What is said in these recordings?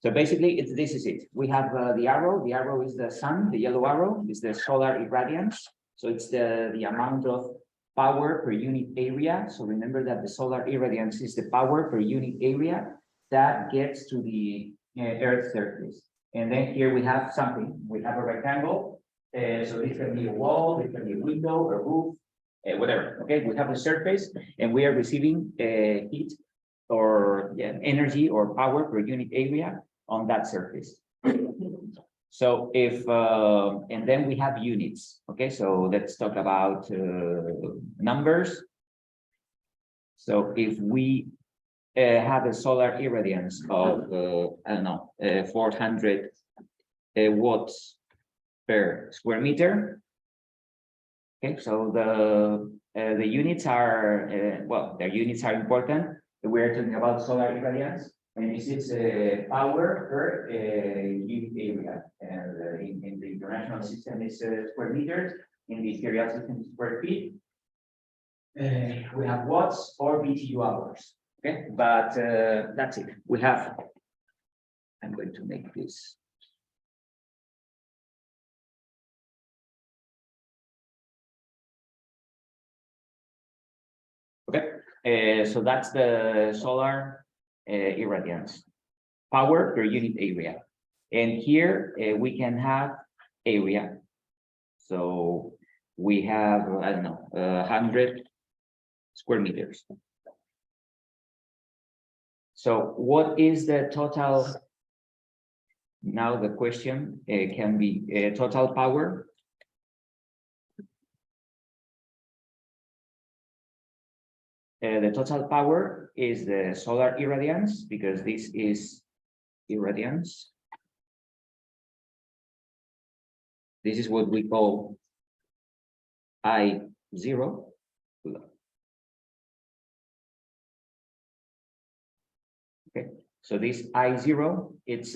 So basically, this is it. We have the arrow. The arrow is the sun. The yellow arrow is the solar irradiance. So it's the amount of power per unit area. So remember that the solar irradiance is the power per unit area that gets to the Earth's surface. And then here we have something. We have a rectangle. So this can be a wall, it can be a window, a roof, whatever. Okay, we have the surface, and we are receiving heat or energy or power per unit area on that surface. So if and then we have units. Okay, so let's talk about numbers. So if we have a solar irradiance of I don't know 400 watts per square meter. Okay, so the units are well, the units are important. We're talking about solar irradiance, and this is power per unit area. And in the international system is square meters. In the imperial system is square feet. We have watts or BTU hours. Okay, but that's it. We have. I'm going to make this. Okay, so that's the solar irradiance, power per unit area. And here we can have area. So we have, I don't know, 100 square meters. So what is the total? Now the question can be total power. The total power is the solar irradiance, because this is irradiance. This is what we call I0. Okay, so this I0, it's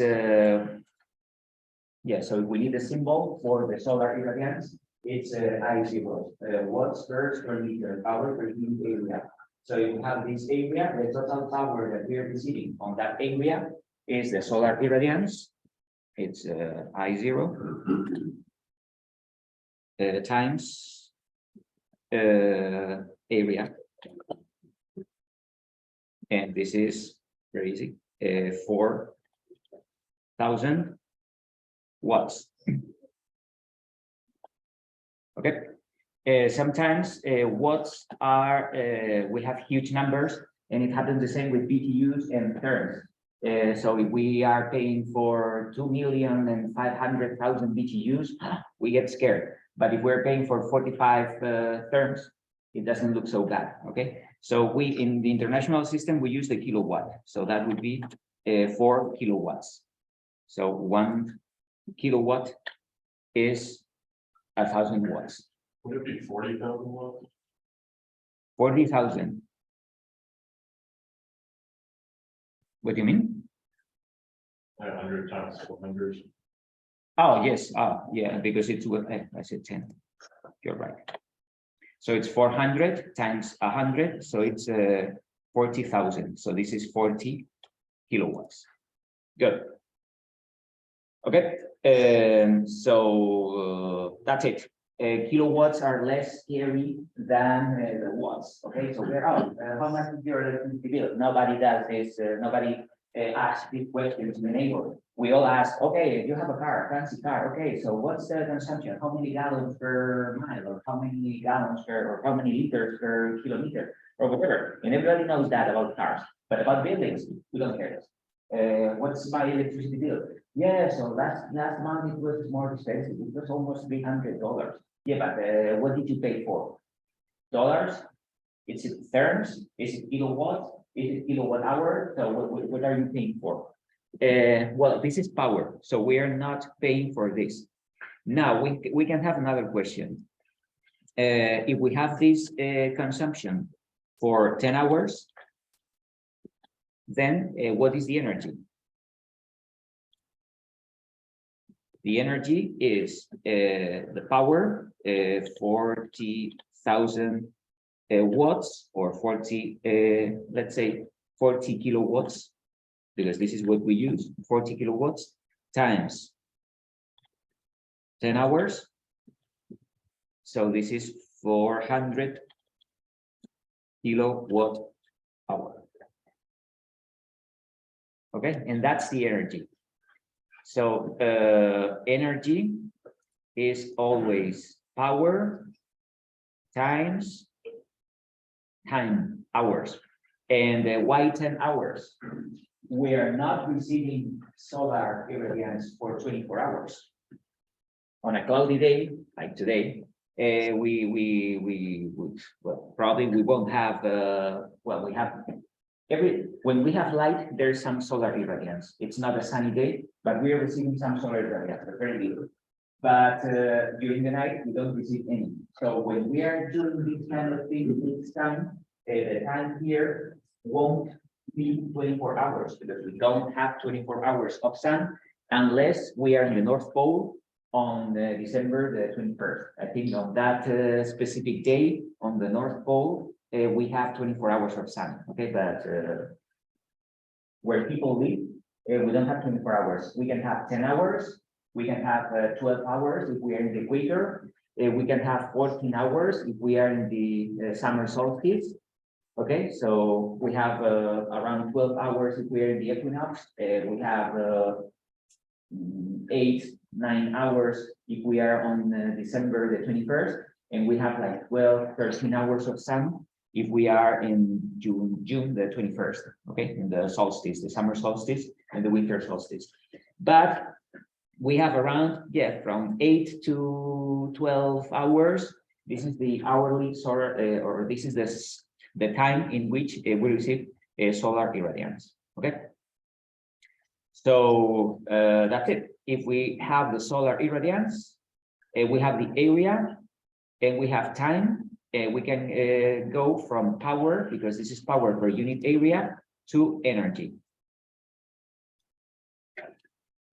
yeah, so we need a symbol for the solar irradiance. It's I0, watts per square meter, power per unit area. So you have this area, the total power that we are receiving on that area is the solar irradiance. It's I0 times area. And this is very easy, 4,000 watts. Okay. Sometimes watts are, we have huge numbers, and it happens the same with BTUs and therms. So if we are paying for 2,500,000 BTUs, we get scared. But if we're paying for 45 therms, it doesn't look so bad. Okay. So we, in the international system, we use the kilowatt. So that would be 4 kilowatts. So 1 kilowatt is 1,000 watts. Would it be 40,000 watts? 40,000. What do you mean? 100 times 400. Oh, yes. Yeah, because it's I said 10. You're right. So it's 400 times 100. So it's 40,000. So this is 40 kilowatts. Good. Okay. So that's it. Kilowatts are less scary than the watts. Okay, so we're out. How much is your electricity bill? Nobody does this. Nobody asks this question to the neighbor. We all ask, okay, you have a car, fancy car. Okay, so what's the consumption? How many gallons per mile, or how many gallons per, or how many liters per kilometer, or whatever? And everybody knows that about cars, but about buildings, we don't care. What's my electricity bill? Yeah, so last month it was more expensive. It was almost $300. Yeah, but what did you pay for? Dollars? Is it therms? Is it kilowatts? Is it kilowatt hour? So what are you paying for? Well, this is power, so we are not paying for this. Now we can have another question. If we have this consumption for 10 hours, then what is the energy? The energy is the power, 40,000 watts, or 40, let's say 40 kilowatts. because this is what we use, 40 kilowatts times 10 hours. So this is 400 kilowatt hour. Okay, and that's the energy. So energy is always power times time, hours. And why 10 hours? We are not receiving solar irradiance for 24 hours. On a cloudy day, like today, well, probably we won't have, well, we have, when we have light, there's some solar irradiance. It's not a sunny day, but we are receiving some solar irradiance, but very little. But during the night, we don't receive any. So when we are doing this kind of thing, this time, the time here won't be 24 hours because we don't have 24 hours of sun unless we are in the North Pole on December the 21st. I think on that specific day on the North Pole, we have 24 hours of sun. Okay, but where people live, we don't have 24 hours. We can have 10 hours. We can have 12 hours if we are in the equator. We can have 14 hours if we are in the summer solstice. Okay, so we have around 12 hours if we are in the equinox. We have 8-9 hours if we are on December the 21st. And we have like 12-13 hours of sun if we are in June the 21st. Okay, in the solstice, the summer solstice and the winter solstice. But we have around, yeah, from 8 to 12 hours. This is the hourly solar, or this is the time in which we receive solar irradiance. Okay. So that's it. If we have the solar irradiance, we have the area, and we have time, we can go from power, because this is power per unit area, to energy.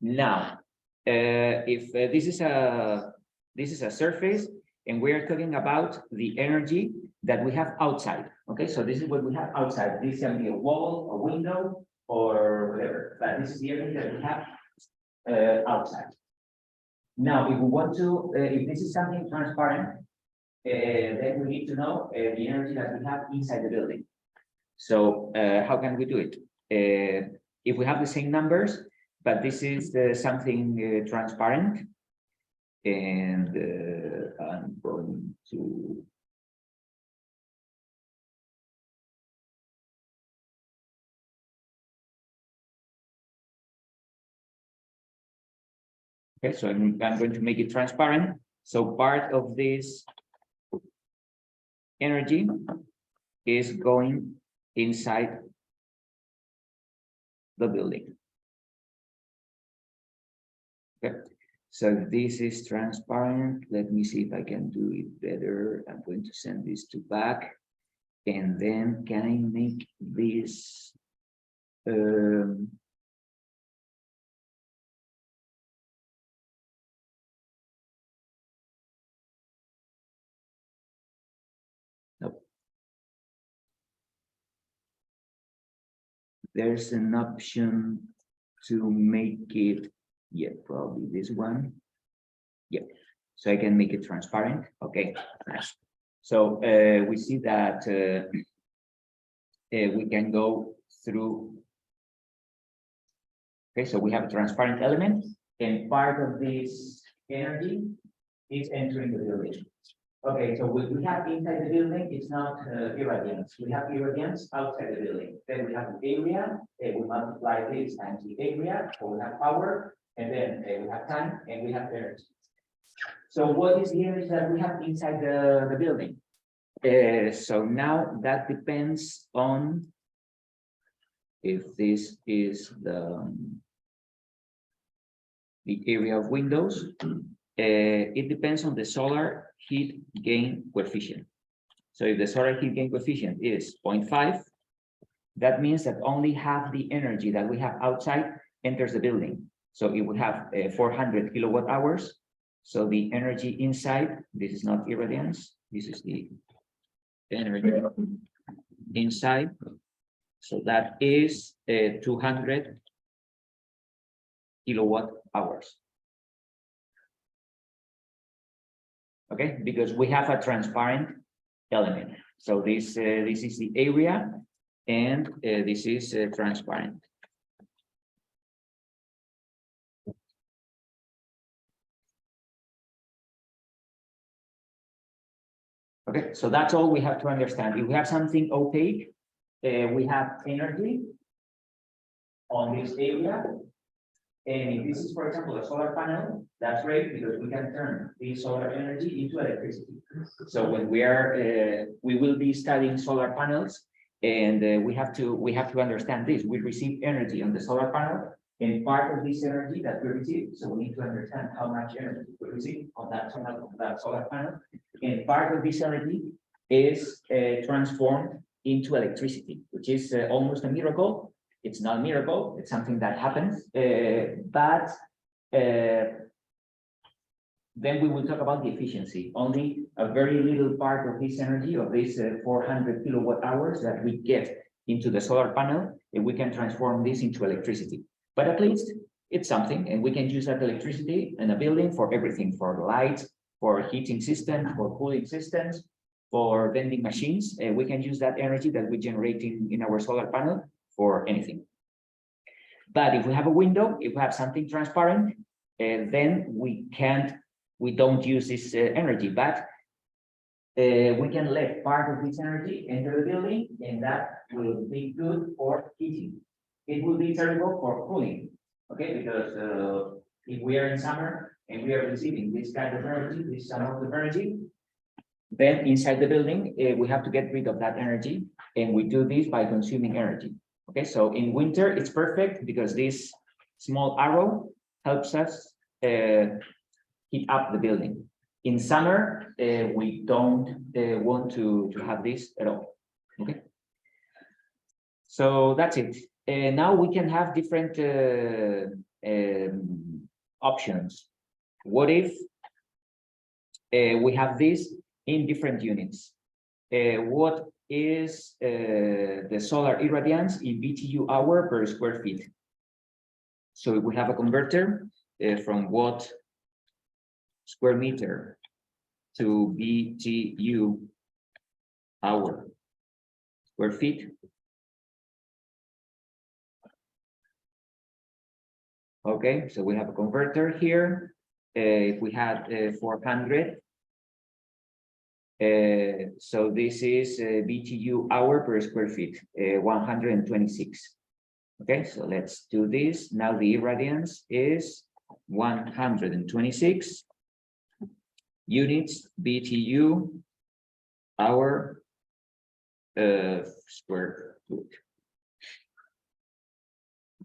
Now, if this is a surface, and we are talking about the energy that we have outside. Okay, so this is what we have outside. This can be a wall, a window, or whatever. But this is the energy that we have outside. Now, if we want to, if this is something transparent, then we need to know the energy that we have inside the building. So how can we do it? If we have the same numbers, but this is something transparent, and I'm going to. Okay, so I'm going to make it transparent. So part of this energy is going inside the building. Okay, so this is transparent. Let me see if I can do it better. I'm going to send this to back, and then can I make this nope. There's an option to make it, yeah, probably this one. Yeah, so I can make it transparent. Okay, nice. So we see that we can go through. Okay, so we have a transparent element, and part of this energy is entering the building. Okay, so what we have inside the building is not irradiance. We have irradiance outside the building. Then we have the area, we multiply this times the area, so we have power, and then we have time, and we have energy. So what is the energy that we have inside the building? So now that depends on if this is the area of windows. It depends on the solar heat gain coefficient. So if the solar heat gain coefficient is 0.5, that means that only half the energy that we have outside enters the building. So it would have 400 kilowatt hours. So the energy inside, this is not irradiance, this is the energy inside, So that is 200 kilowatt hours. Okay, because we have a transparent element. So this is the area, and this is transparent. Okay, so that's all we have to understand. If we have something opaque, we have energy on this area. And if this is, for example, a solar panel, that's great because we can turn this solar energy into electricity. So when we will be studying solar panels, and we have to understand this. We receive energy on the solar panel, and part of this energy that we receive, so we need to understand how much energy we receive on that solar panel, and part of this energy is transformed into electricity, which is almost a miracle. It's not a miracle, it's something that happens, but then we will talk about the efficiency. Only a very little part of this energy, of this 400 kilowatt hours that we get into the solar panel, and we can transform this into electricity. But at least it's something, and we can use that electricity in a building for everything, for lights, for heating systems, for cooling systems, for vending machines. We can use that energy that we generate in our solar panel for anything. But if we have a window, if we have something transparent, then we don't use this energy, but we can let part of this energy enter the building, and that will be good for heating. It will be terrible for cooling, okay? Because if we are in summer and we are receiving this kind of energy, this amount of energy, then inside the building, we have to get rid of that energy, and we do this by consuming energy. Okay, so in winter, it's perfect because this small arrow helps us heat up the building. In summer, we don't want to have this at all. Okay, so that's it. Now we can have different options. What if we have this in different units? What is the solar irradiance in BTU hour per square feet? So if we have a converter from watt square meter to BTU hour square feet. Okay, so we have a converter here. If we had 400, so this is BTU hour per square feet, 126. Okay, so let's do this. Now the irradiance is 126 units BTU hour square foot.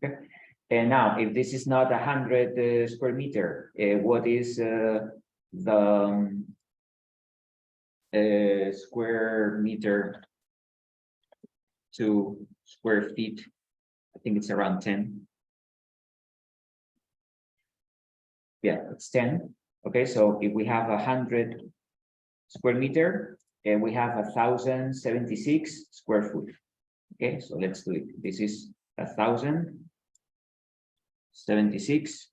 Okay, and now if this is not 100 square meter, what is the square meter to square feet? I think it's around 10. Yeah, it's 10. Okay, so if we have 100 square meter, and we have 1,076 square foot. Okay, so let's do it. This is 1,076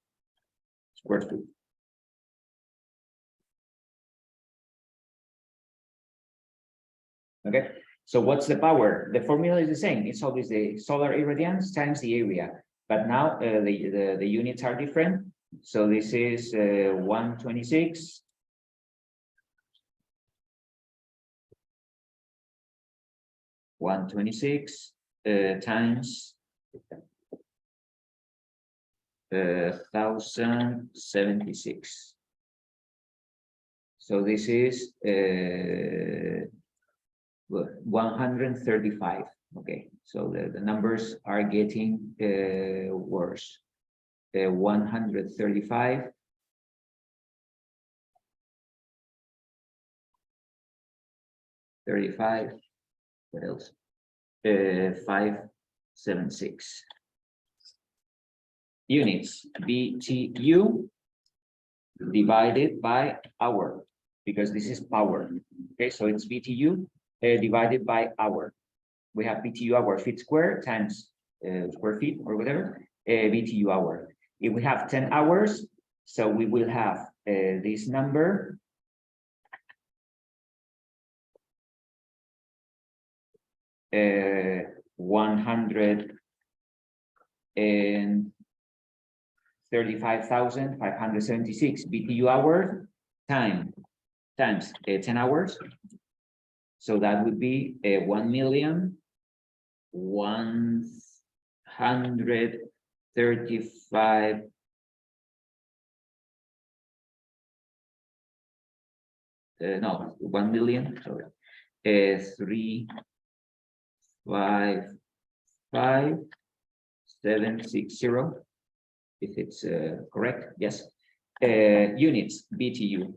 square foot. Okay, so what's the power? The formula is the same. It's always the solar irradiance times the area, but now the units are different. So this is 126 times 1,076. So this is 135. Okay, so the numbers are getting worse. 135 35. What else? 576 units BTU divided by hour, because this is power. Okay, so it's BTU divided by hour. We have BTU hour feet square times square feet or whatever, BTU hour. If we have 10 hours, so we will have this number. Uh, 135,576 BTU hours times 10 hours. So that would be 1,135,000. No, 1 million. Sorry, 355,760. If it's correct, yes. Units BTU.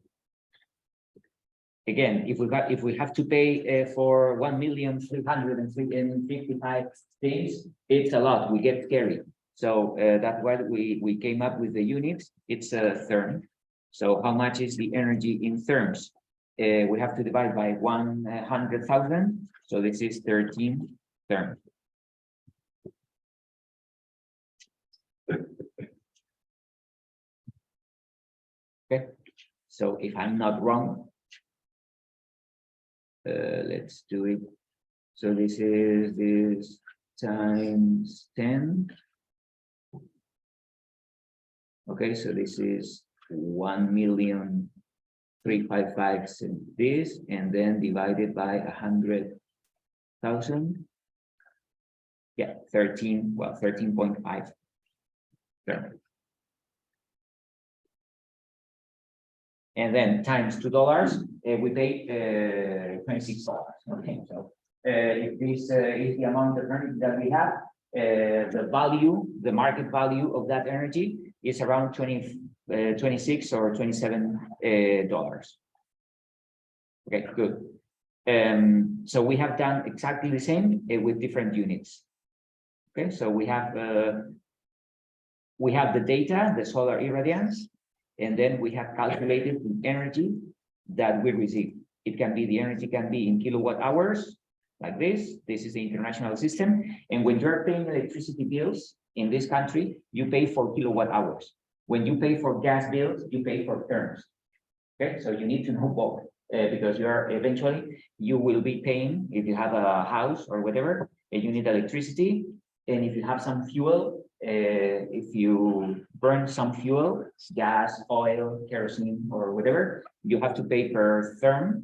Again, if we have to pay for 1,355,000 things, it's a lot. We get scary. So that's why we came up with the units. It's a therm. So how much is the energy in therms? We have to divide by 100,000. So this is 13 therms. Okay. So if I'm not wrong, let's do it. So this is this times 10. Okay, so this is 1,355,000 this, and then divided by 100,000. Yeah, 13, well, 13.5. And then times $2, we pay $26. Okay, so if this is the amount of energy that we have, the value, the market value of that energy is around 26 or $27. Okay, good. So we have done exactly the same with different units. Okay, so we have the data, the solar irradiance, and then we have calculated the energy that we receive. It can be, the energy can be in kilowatt hours, like this. This is the international system. And when you're paying electricity bills in this country, you pay for kilowatt hours. When you pay for gas bills, you pay for terms. Okay, so you need to know both because you are eventually, you will be paying, if you have a house or whatever, and you need electricity. And if you have some fuel, if you burn some fuel, gas, oil, kerosene, or whatever, you have to pay per therm.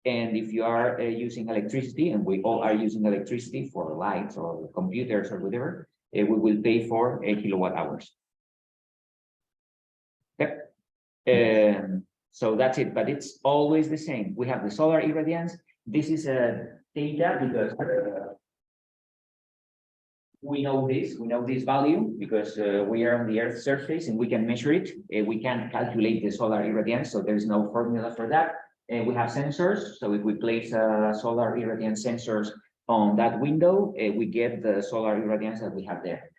And if you are using electricity, and we all are using electricity for lights or computers or whatever, we will pay for 8 kilowatt hours. Yep. So that's it, but it's always the same. We have the solar irradiance. This is a data because we know this value because we are on the Earth's surface and we can measure it. We can calculate the solar irradiance, so there's no formula for that. And we have sensors, so if we place solar irradiance sensors on that window, we get the solar irradiance that we have there.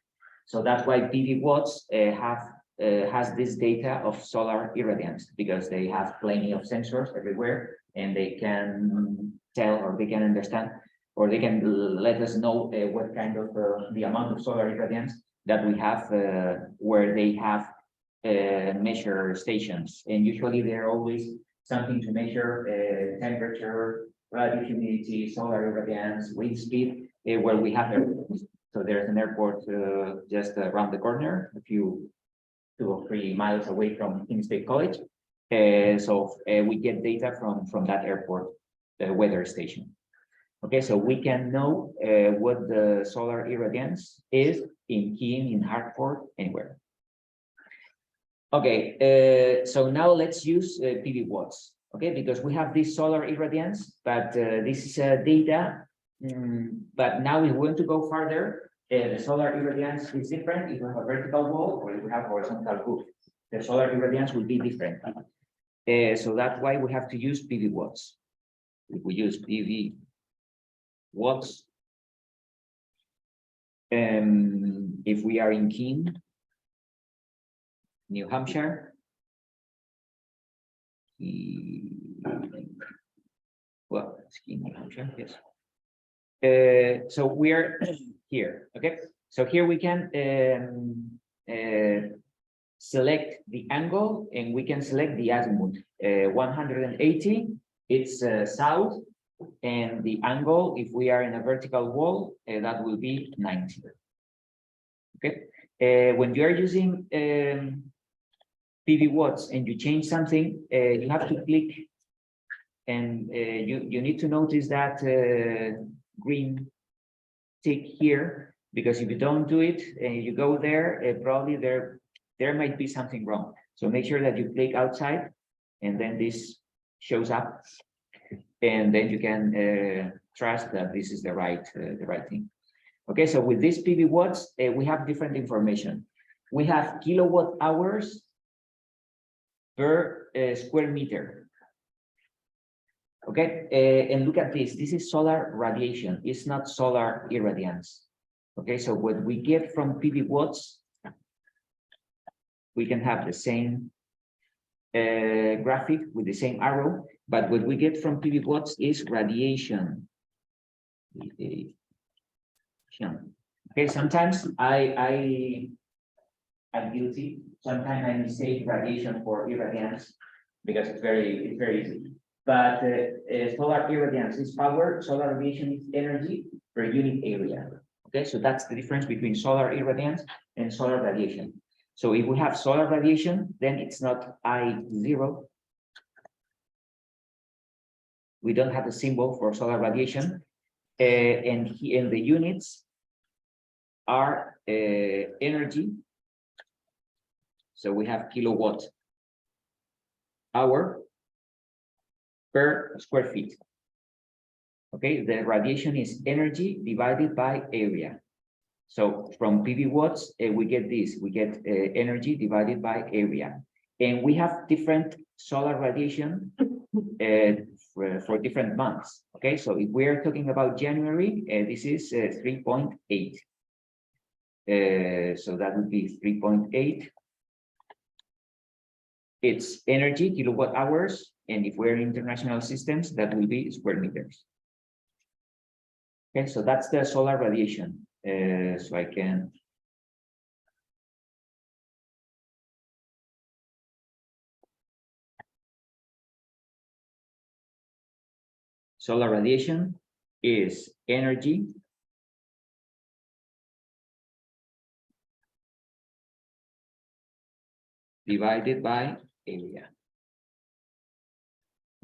So that's why PV watts has this data of solar irradiance, because they have plenty of sensors everywhere, and they can tell, or they can understand, or they can let us know what kind of the amount of solar irradiance that we have where they have measure stations. And usually they're always something to measure temperature, relative humidity, solar irradiance, wind speed, where we have airports. So there's an airport just around the corner, a few 2 or 3 miles away from King State College. So we get data from that airport weather station. Okay, so we can know what the solar irradiance is in Keene, in Hartford, anywhere. Okay, so now let's use PV watts. Okay, because we have this solar irradiance, but this is data. But now we want to go further. The solar irradiance is different if we have a vertical wall or if we have horizontal roof. The solar irradiance will be different. So that's why we have to use PV watts. If we use PV watts, if we are in Keene, New Hampshire, well, it's Keene, New Hampshire, yes. So we're here, okay? So here we can select the angle and we can select the azimuth. 180, it's south, and the angle, if we are in a vertical wall, that will be 90. Okay, when you are using PV watts and you change something, you have to click, and you need to notice that green tick here, because if you don't do it and you go there, probably there might be something wrong. So make sure that you click outside, and then this shows up, and then you can trust that this is the right thing. Okay, so with these PV watts, we have different information. We have kilowatt hours per square meter. Okay, and look at this. This is solar radiation. It's not solar irradiance. Okay, so what we get from PV watts, we can have the same graphic with the same arrow, but what we get from PV watts is radiation. Okay, sometimes I'm guilty. Sometimes I mistake radiation for irradiance because it's very easy. But solar irradiance is power, solar radiation is energy per unit area. Okay, so that's the difference between solar irradiance and solar radiation. So if we have solar radiation, then it's not I0. We don't have a symbol for solar radiation, and the units are energy. So we have kilowatt hour per square feet. Okay, the radiation is energy divided by area. So from PV watts, we get this, we get energy divided by area. And we have different solar radiation for different months. Okay, so if we are talking about January, this is 3.8. So that would be 3.8. It's energy, kilowatt hours, and if we're in international systems, that will be square meters. Okay, so that's the solar radiation. So I can solar radiation is energy divided by area.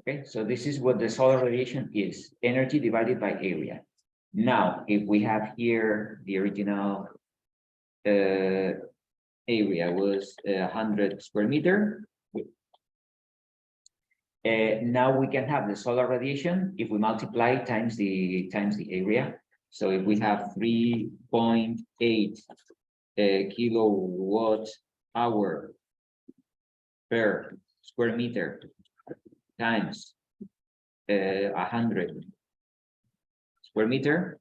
Okay, so this is what the solar radiation is, energy divided by area. Now, if we have here the original area was 100 square meter. Now we can have the solar radiation if we multiply times the area. So if we have 3.8 kilowatt hour per square meter times 100 square meter.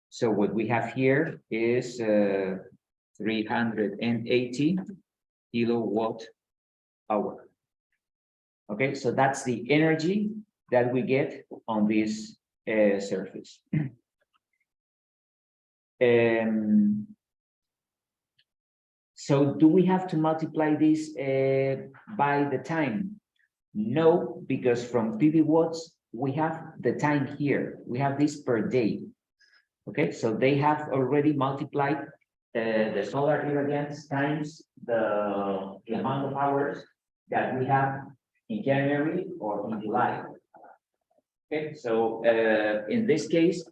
So what we have here is 380 kilowatt hour. Okay, so that's the energy that we get on this surface. So do we have to multiply this by the time? No, because from PV watts, we have the time here. We have this per day. Okay, so they have already multiplied the solar irradiance times the amount of hours that we have in January or in July. Okay, so in this case,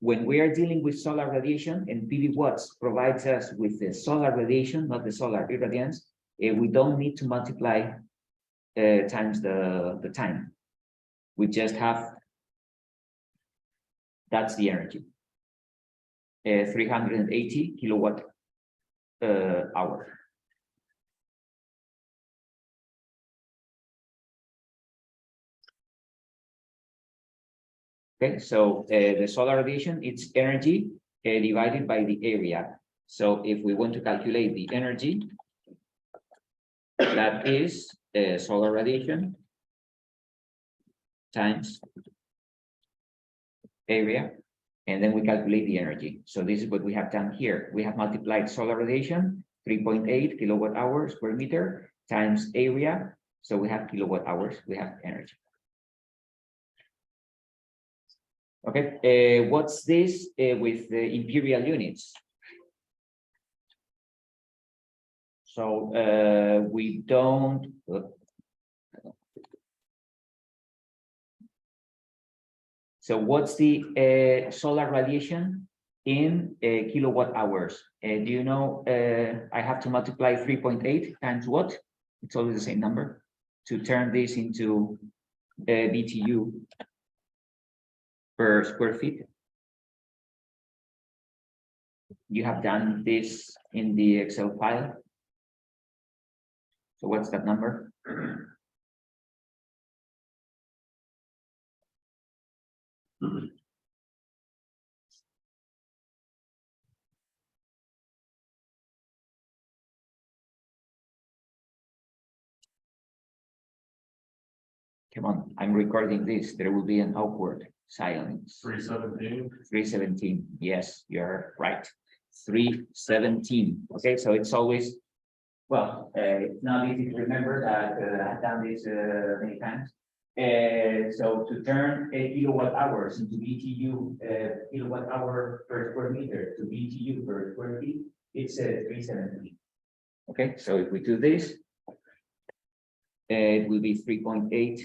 when we are dealing with solar radiation and PV watts provides us with the solar radiation, not the solar irradiance, we don't need to multiply times the time. We just have, that's the energy, 380 kilowatt hour. Okay, so the solar radiation, it's energy divided by the area. So if we want to calculate the energy, that is solar radiation times area, and then we calculate the energy. So this is what we have done here. We have multiplied solar radiation, 3.8 kilowatt hours per meter times area. So we have kilowatt hours, we have energy. Okay, what's this with the imperial units? So we don't. So what's the solar radiation in kilowatt hours? Do you know, I have to multiply 3.8 times what? It's always the same number to turn this into BTU per square feet. You have done this in the Excel file. So what's that number? Come on, I'm recording this. There will be an awkward silence. 317. 317. Yes, you're right. 317. Okay, so it's always, well, it's not easy to remember that I've done this many times. So to turn a kilowatt hours into BTU, kilowatt hour per square meter to BTU per square feet, it's 317. Okay, so if we do this, it will be 3.8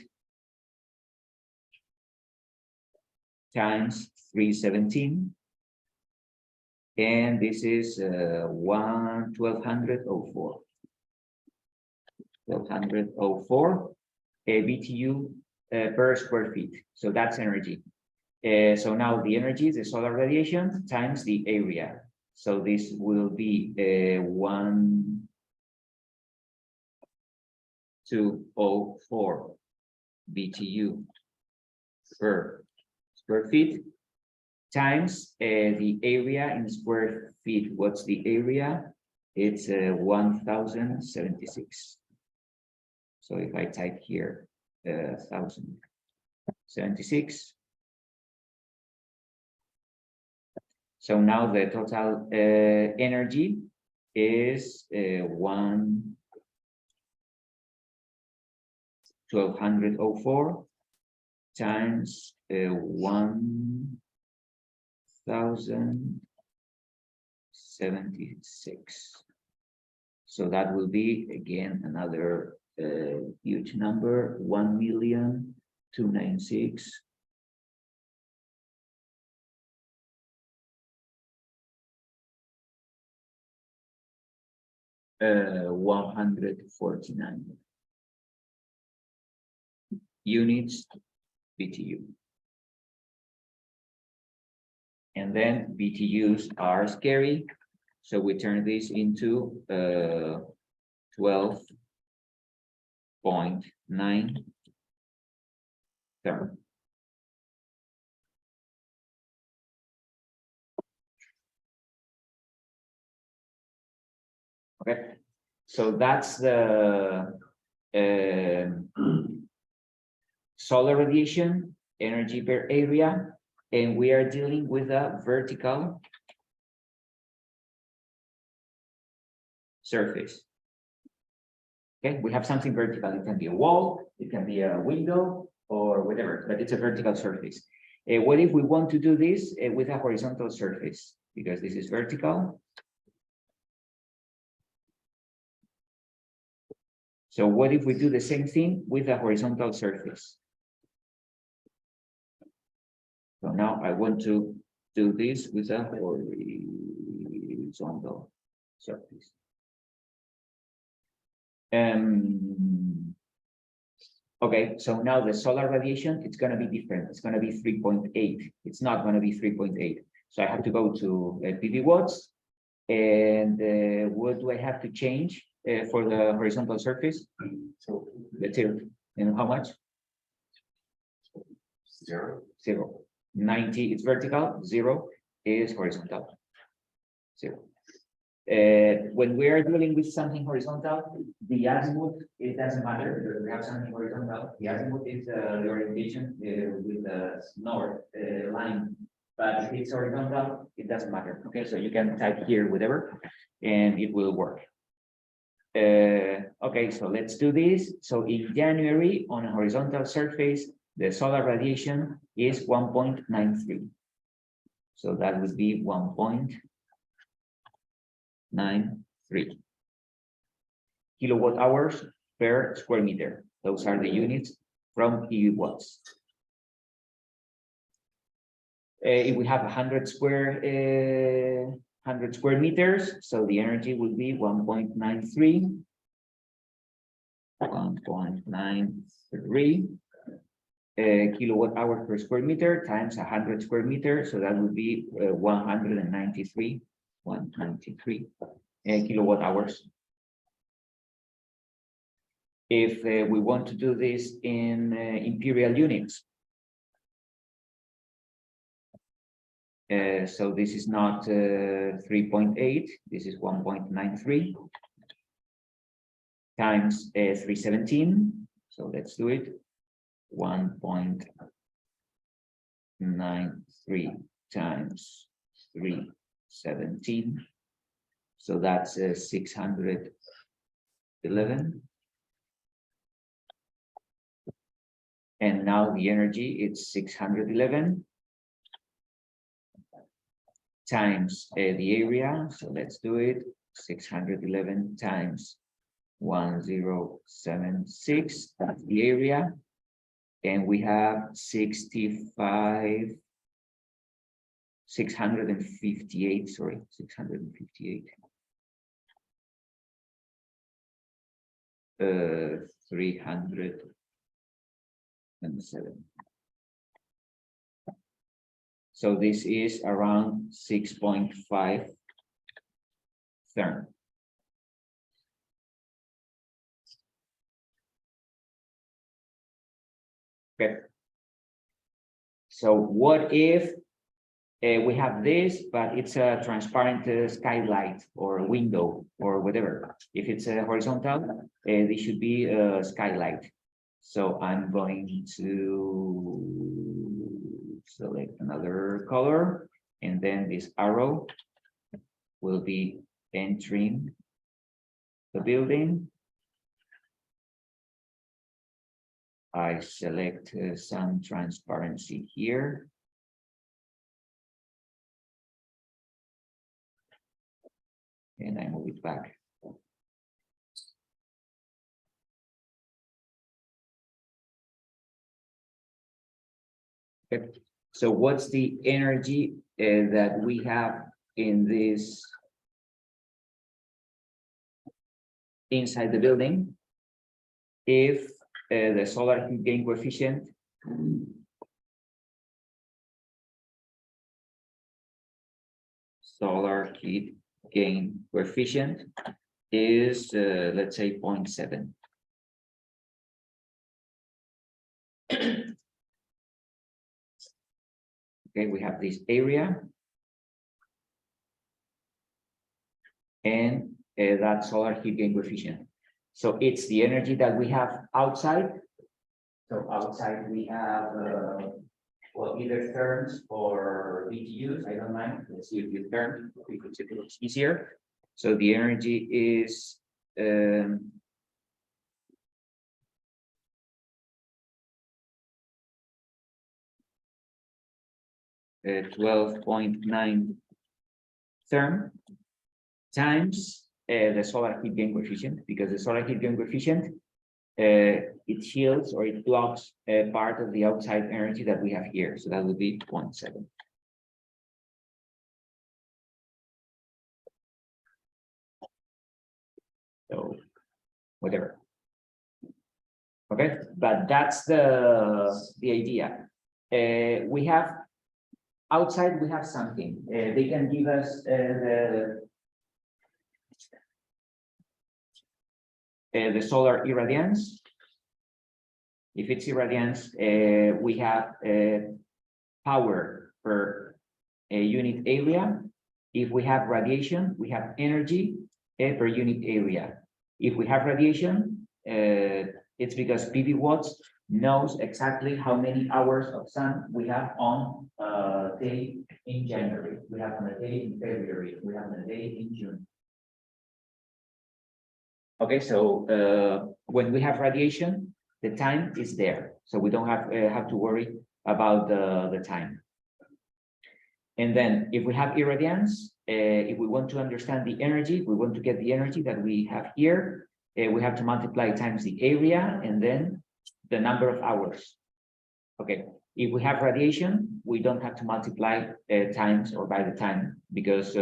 times 317, and this is 1204. 1204 BTU per square feet. So that's energy. So now the energy is the solar radiation times the area. So this will be 1204 BTU per square feet times the area in square feet. What's the area? It's 1076. So if I type here 1076, so now the total energy is 1204 times 1076. So that will be again another huge number, 1,296,000. 149 units BTU. And then BTUs are scary, so we turn this into 12.9 term. Okay, so that's the solar radiation, energy per area, and we are dealing with a vertical surface. Okay, we have something vertical. It can be a wall, it can be a window, or whatever, but it's a vertical surface. What if we want to do this with a horizontal surface? Because this is vertical. So what if we do the same thing with a horizontal surface? So now I want to do this with a horizontal surface. Okay, so now the solar radiation, it's going to be different. It's going to be 3.8. It's not going to be 3.8. So I have to go to PV watts. And what do I have to change for the horizontal surface? So let's see, and how much? 0. 0. 90 is vertical, 0 is horizontal. 0. When we are dealing with something horizontal, the azimuth, it doesn't matter because we have something horizontal. The azimuth is the orientation with the north line. But if it's horizontal, it doesn't matter. Okay, so you can type here whatever, and it will work. Okay, so let's do this. So in January, on a horizontal surface, the solar radiation is 1.93. So that would be 1.93 kilowatt hours per square meter. Those are the units from EV watts. If we have 100 square meters, so the energy will be 1.93 kilowatt hours per square meter times 100 square meters, so that would be 193 kilowatt hours. If we want to do this in imperial units, so this is not 3.8, this is 1.93 times 317. So let's do it. 1.93 times 317. So that's 611. And now the energy it's 611 times the area. So let's do it. 611 times 1076. That's the area. And we have 658, sorry, 658. 307. So this is around 6.5 therm. Okay. So what if we have this, but it's a transparent skylight or window or whatever? If it's a horizontal, this should be a skylight. So I'm going to select another color, and then this arrow will be entering the building. I select some transparency here. And I move it back. Okay. So what's the energy that we have in this inside the building if the solar heat gain coefficient is let's say 0.7. Okay, we have this area and that solar heat gain coefficient. So it's the energy that we have outside. So outside we have well, either therms or BTUs. I don't mind. Let's use the term because it looks easier. So the energy is 12.9 therm times the solar heat gain coefficient, because the solar heat gain coefficient it shields or it blocks part of the outside energy that we have here. So that would be 0.7. So whatever. Okay, but that's the idea. We have outside, we have something. They can give us the solar irradiance. If it's irradiance, we have power per unit area. If we have radiation, we have energy per unit area. If we have radiation, it's because PV watts knows exactly how many hours of sun we have on a day in January, we have on a day in February, we have on a day in June. Okay, so when we have radiation, the time is there, so we don't have to worry about the time. And then if we have irradiance, if we want to understand the energy, we want to get the energy that we have here, we have to multiply times the area and then the number of hours. Okay, if we have radiation, we don't have to multiply times or by the time because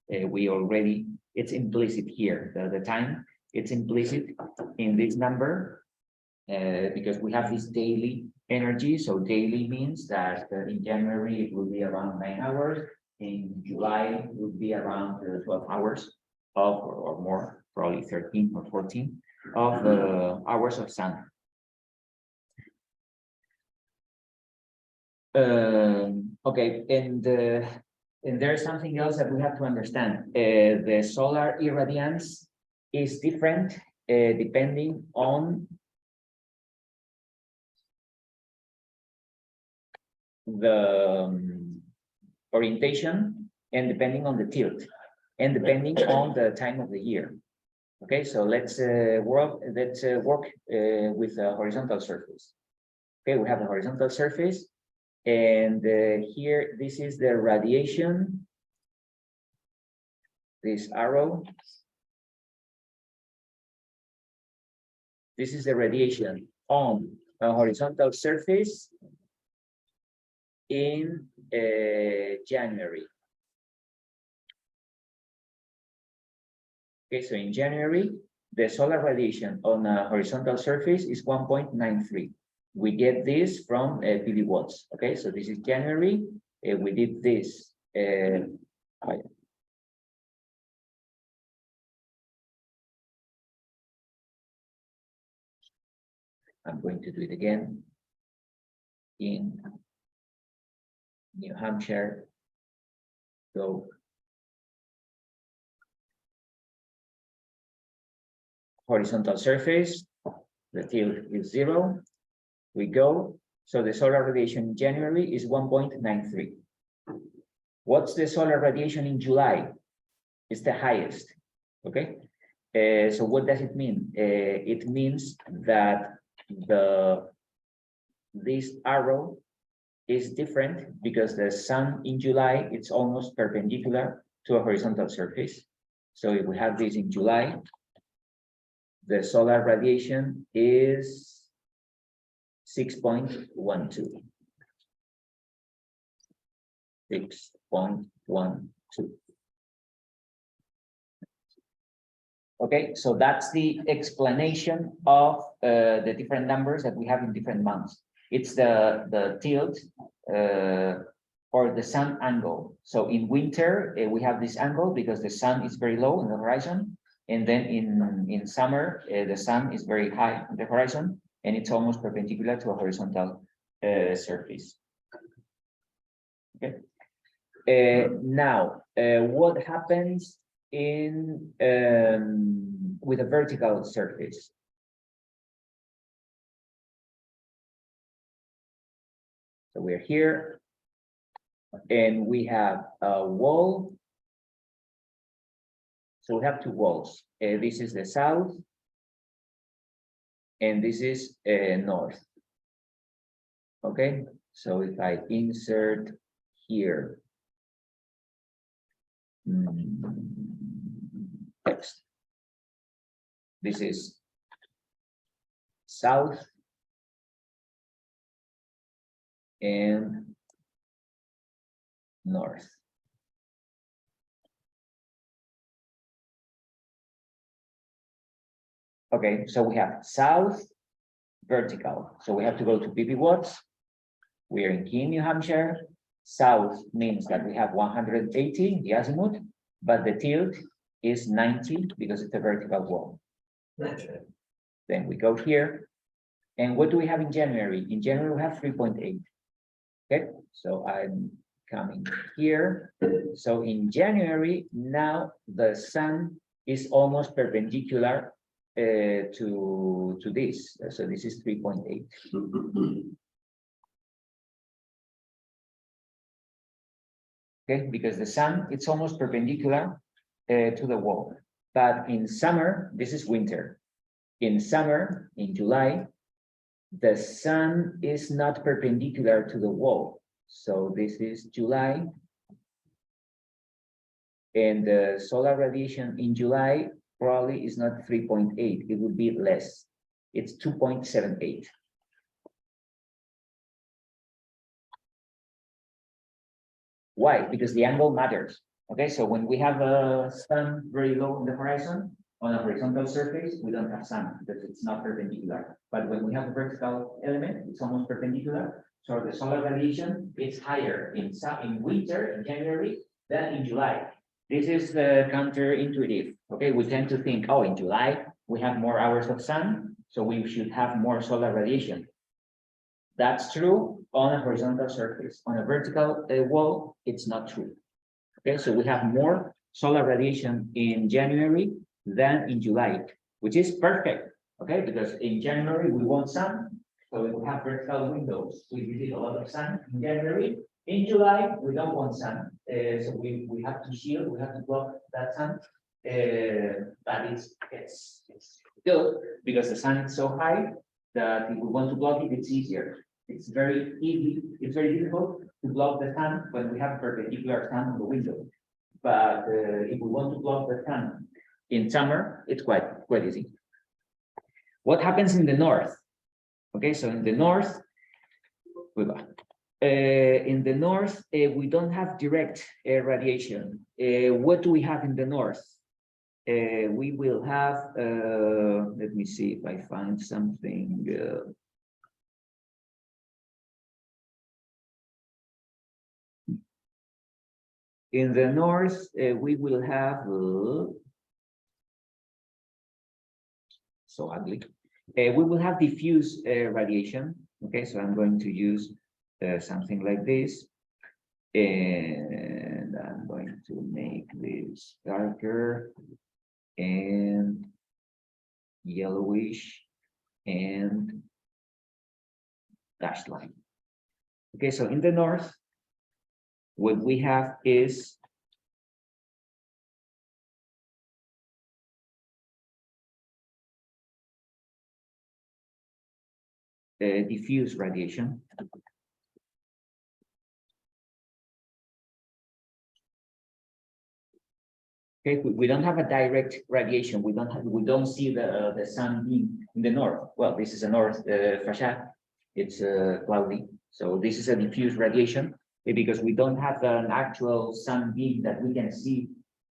we already, it's implicit here, the time, it's implicit in this number because we have this daily energy. So daily means that in January it will be around 9 hours, in July it would be around 12 hours of or more, probably 13 or 14 of hours of sun. Okay, and there's something else that we have to understand. The solar irradiance is different depending on the orientation and depending on the tilt and depending on the time of the year. Okay, so let's work with a horizontal surface. Okay, we have a horizontal surface, and here this is the radiation. This arrow. This is the radiation on a horizontal surface in January. Okay, so in January, the solar radiation on a horizontal surface is 1.93. We get this from PV watts. Okay, so this is January. We did this. I'm going to do it again in New Hampshire. So horizontal surface, the tilt is 0. We go. So the solar radiation in January is 1.93. What's the solar radiation in July? It's the highest. Okay. So what does it mean? It means that this arrow is different because the sun in July, it's almost perpendicular to a horizontal surface. So if we have this in July, the solar radiation is 6.12. 6.12. Okay, so that's the explanation of the different numbers that we have in different months. It's the tilt or the sun angle. So in winter, we have this angle because the sun is very low in the horizon. And then in summer, the sun is very high on the horizon and it's almost perpendicular to a horizontal surface. Okay. Now, what happens in with a vertical surface? So we're here and we have a wall. So we have two walls. This is the south and this is north. Okay, so if I insert here text, this is south and north. Okay, so we have south vertical. So we have to go to PV watts. We are in Keene, New Hampshire. South means that we have 180 the azimuth, but the tilt is 90 because it's a vertical wall. Then we go here. And what do we have in January? In January, we have 3.8. Okay, so I'm coming here. So in January, now the sun is almost perpendicular to this. So this is 3.8. Okay, because the sun, it's almost perpendicular to the wall. But in summer, this is winter. In summer, in July, the sun is not perpendicular to the wall. So this is July. And the solar radiation in July probably is not 3.8. It would be less. It's 2.78. Why? Because the angle matters. Okay, so when we have a sun very low in the horizon, on a horizontal surface, we don't have sun because it's not perpendicular. But when we have a vertical element, it's almost perpendicular. So the solar radiation is higher in winter, in January, than in July. This is counterintuitive. Okay, we tend to think, oh, in July, we have more hours of sun, so we should have more solar radiation. That's true on a horizontal surface. On a vertical wall, it's not true. Okay, so we have more solar radiation in January than in July, which is perfect. Okay, because in January we want sun, so we will have vertical windows. We receive a lot of sun in January. In July, we don't want sun, so we have to shield, we have to block that sun. But it's good because the sun is so high that if we want to block it, it's easier. It's very easy. It's very difficult to block the sun when we have perpendicular sun on the window. But if we want to block the sun in summer, it's quite easy. What happens in the north? Okay, so in the north, we don't have direct radiation. What do we have in the north? We will have, let me see if I find something. In the north, we will have, so ugly. We will have diffuse radiation. Okay, so I'm going to use something like this. And I'm going to make this darker and yellowish and dashed line. Okay, so in the north, what we have is diffuse radiation. Okay, we don't have a direct radiation. We don't see the sun beam in the north. Well, this is a north facade. It's cloudy, so this is a diffuse radiation because we don't have an actual sun beam that we can see,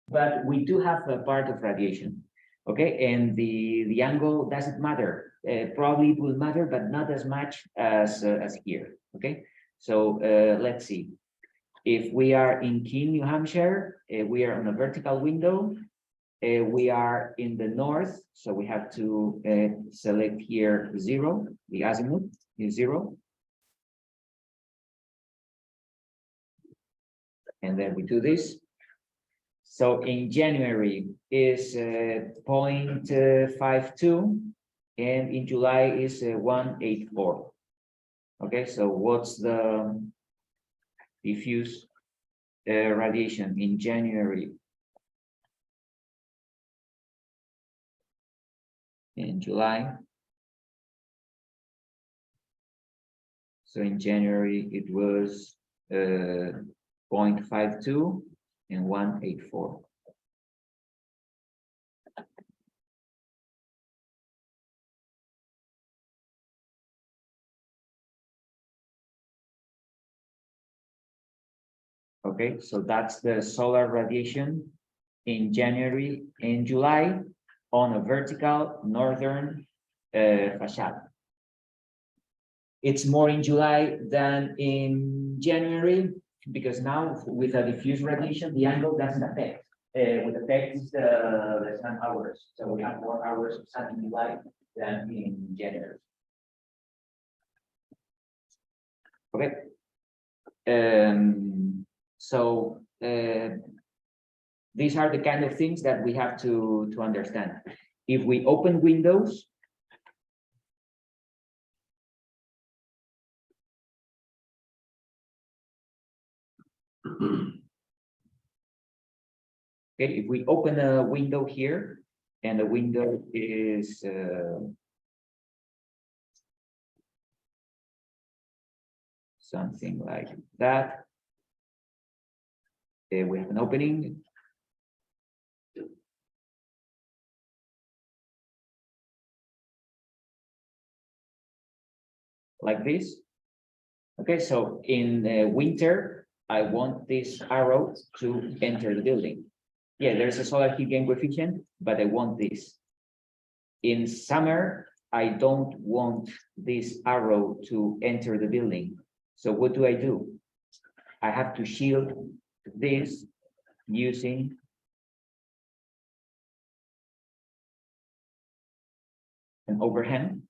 but we do have a part of radiation. Okay, and the angle doesn't matter. Probably it will matter, but not as much as here. Okay, so let's see. If we are in Keene, New Hampshire, we are on a vertical window. We are in the north, so we have to select here 0. The azimuth is 0. And then we do this. So in January is 0.52, and in July is 184. Okay, so what's the diffuse radiation in January? In July. So in January it was 0.52 and 184. Okay, so that's the solar radiation in January and July on a vertical northern facade. It's more in July than in January because now with a diffuse radiation, the angle doesn't affect. What affects is the sun hours. So we have more hours of sun in July than in January. Okay. So these are the kind of things that we have to understand. If we open windows, okay, if we open a window here, and the window is something like that. We have an opening. Like this. Okay, so in winter, I want this arrow to enter the building. Yeah, there's a solar heat gain coefficient, but I want this. In summer, I don't want this arrow to enter the building. So what do? I have to shield this using an overhang.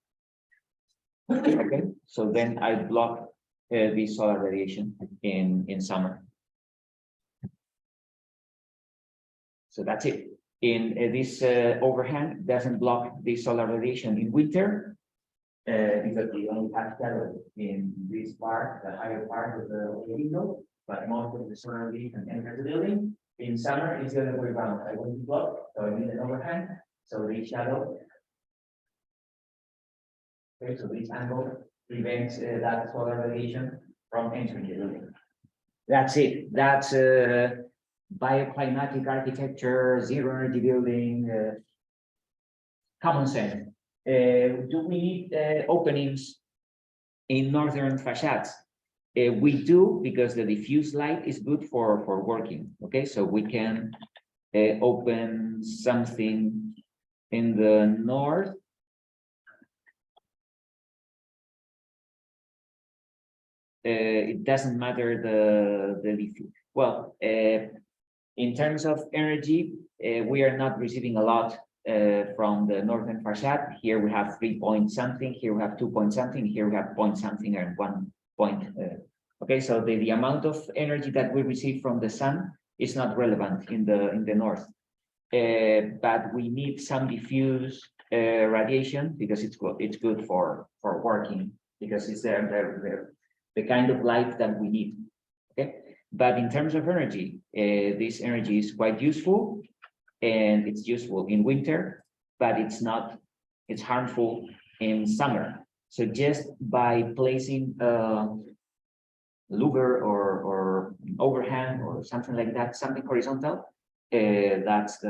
Okay, so then I block the solar radiation in summer. So that's it. In this overhang doesn't block the solar radiation in winter because we only have shadow in this part, the higher part of the window, but most of the solar radiation enters the building. In summer, it's the other way around. I want to block, so I need an overhang, so the shadow. Okay, so this angle prevents that solar radiation from entering the building. That's it. That's bioclimatic architecture, zero energy building, common sense. Do we need openings in northern facades? We do, because the diffuse light is good for working. Okay, so we can open something in the north. It doesn't matter the diffuse. Well, in terms of energy, we are not receiving a lot from the northern facade. Here we have 3 point something, here we have 2 point something, here we have point something and 1 point. Okay, so the amount of energy that we receive from the sun is not relevant in the north. But we need some diffuse radiation because it's good for working, because it's the kind of light that we need. Okay, but in terms of energy, this energy is quite useful, and it's useful in winter, but it's harmful in summer. So just by placing louver or overhang or something like that, something horizontal, that's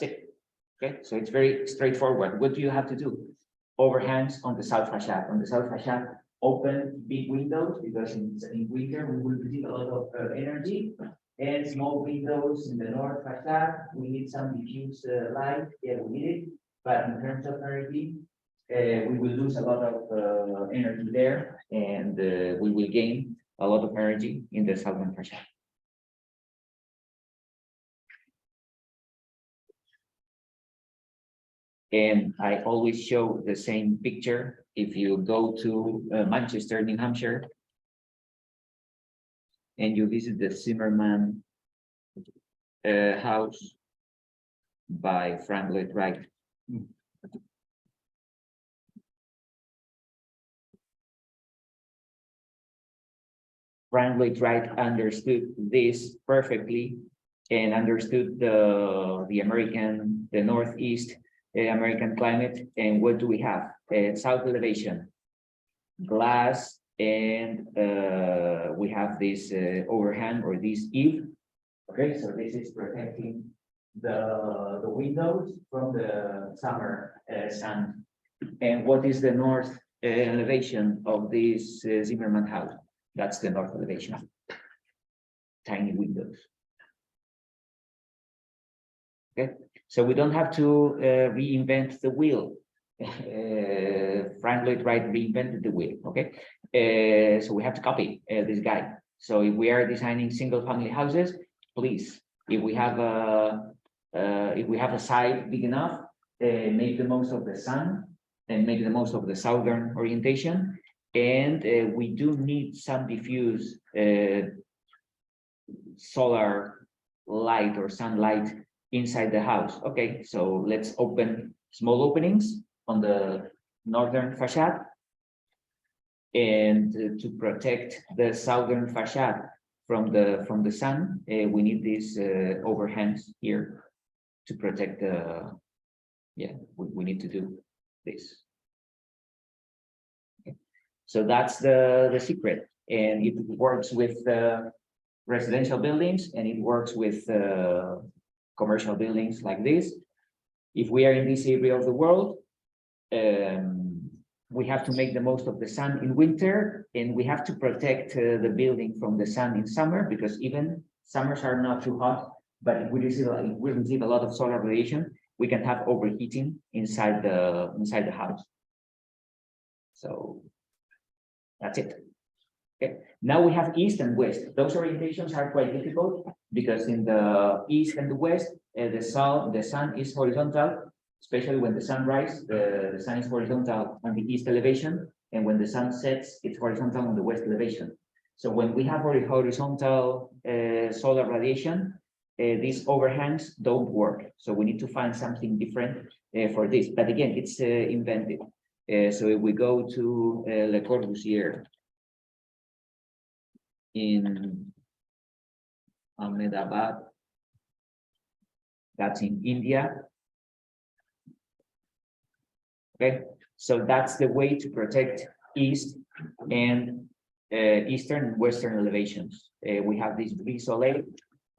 it. Okay, so it's very straightforward. What do you have to do? Overhangs on the south facade. On the south facade, open big windows, because in winter we will receive a lot of energy, and small windows in the north facade. We need some diffuse light. Yeah, we need it, but in terms of energy, we will lose a lot of energy there, and we will gain a lot of energy in the southern facade. And I always show the same picture. If you go to Manchester, New Hampshire, and you visit the Zimmerman house by Frank Lloyd Wright. Frank Lloyd Wright understood this perfectly, and understood the Northeast American climate. And what do we have? South elevation, glass, and we have this overhang, or this eave. Okay, so this is protecting the windows from the summer sun. And what is the north elevation of this Zimmerman house? That's the north elevation. Tiny windows. Okay, so we don't have to reinvent the wheel. Frank Lloyd Wright reinvented the wheel. Okay, so we have to copy this guy. So if we are designing single-family houses, please, if we have a site big enough, make the most of the sun and make the most of the southern orientation, and we do need some diffuse solar light or sunlight inside the house. Okay, so let's open small openings on the northern facade. And to protect the southern facade from the sun, we need these overhangs here to protect the, we need to do this. Okay. So that's the secret, and it works with residential buildings, and it works with commercial buildings like this. If we are in this area of the world, we have to make the most of the sun in winter, and we have to protect the building from the sun in summer, because even summers are not too hot. But if we receive a lot of solar radiation, we can have overheating inside the house. So that's it. Okay. Now we have east and west. Those orientations are quite difficult because in the east and the west, the sun is horizontal. Especially when the sun rises, the sun is horizontal on the east elevation, and when the sun sets, it's horizontal on the west elevation. So when we have horizontal solar radiation, these overhangs don't work. So we need to find something different for this. But again, it's invented. So if we go to Le Corbusier in Ahmedabad, that's in India. Okay, so that's the way to protect east and eastern and western elevations. We have this brise soleil,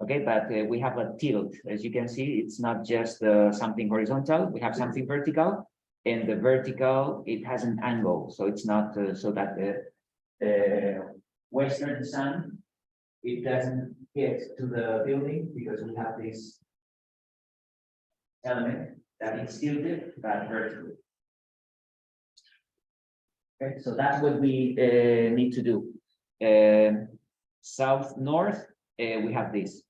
okay, but we have a tilt. As you can see, it's not just something horizontal. We have something vertical, and the vertical, it has an angle, so it's not so that the western sun, it doesn't get to the building because we have this element that is tilted but vertically. Okay, so that's what we need to do. South, north, we have this.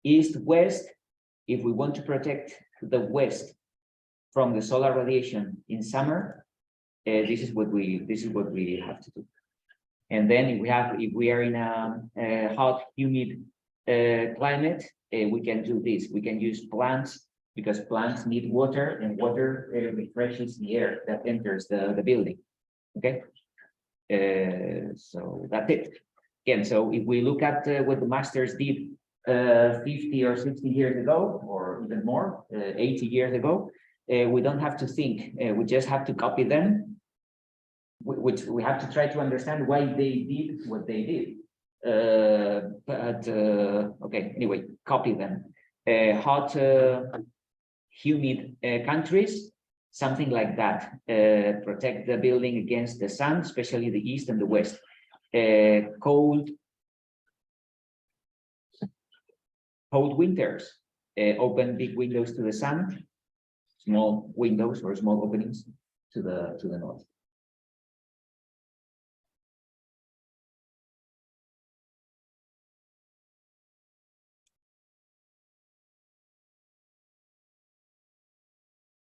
East, west, if we want to protect the west from the solar radiation in summer, this is what we have to do. And then if we are in a hot, humid climate, we can do this. We can use plants because plants need water, and water refreshes the air that enters the building. Okay, so that's it. Again, so if we look at what the masters did 50 or 60 years ago, or even more, 80 years ago, we don't have to think, we just have to copy them, which we have to try to understand why they did what they did. Okay, anyway, copy them. Hot, humid countries, something like that, protect the building against the sun, especially the east and the west. Cold winters, open big windows to the sun, small windows or small openings to the north.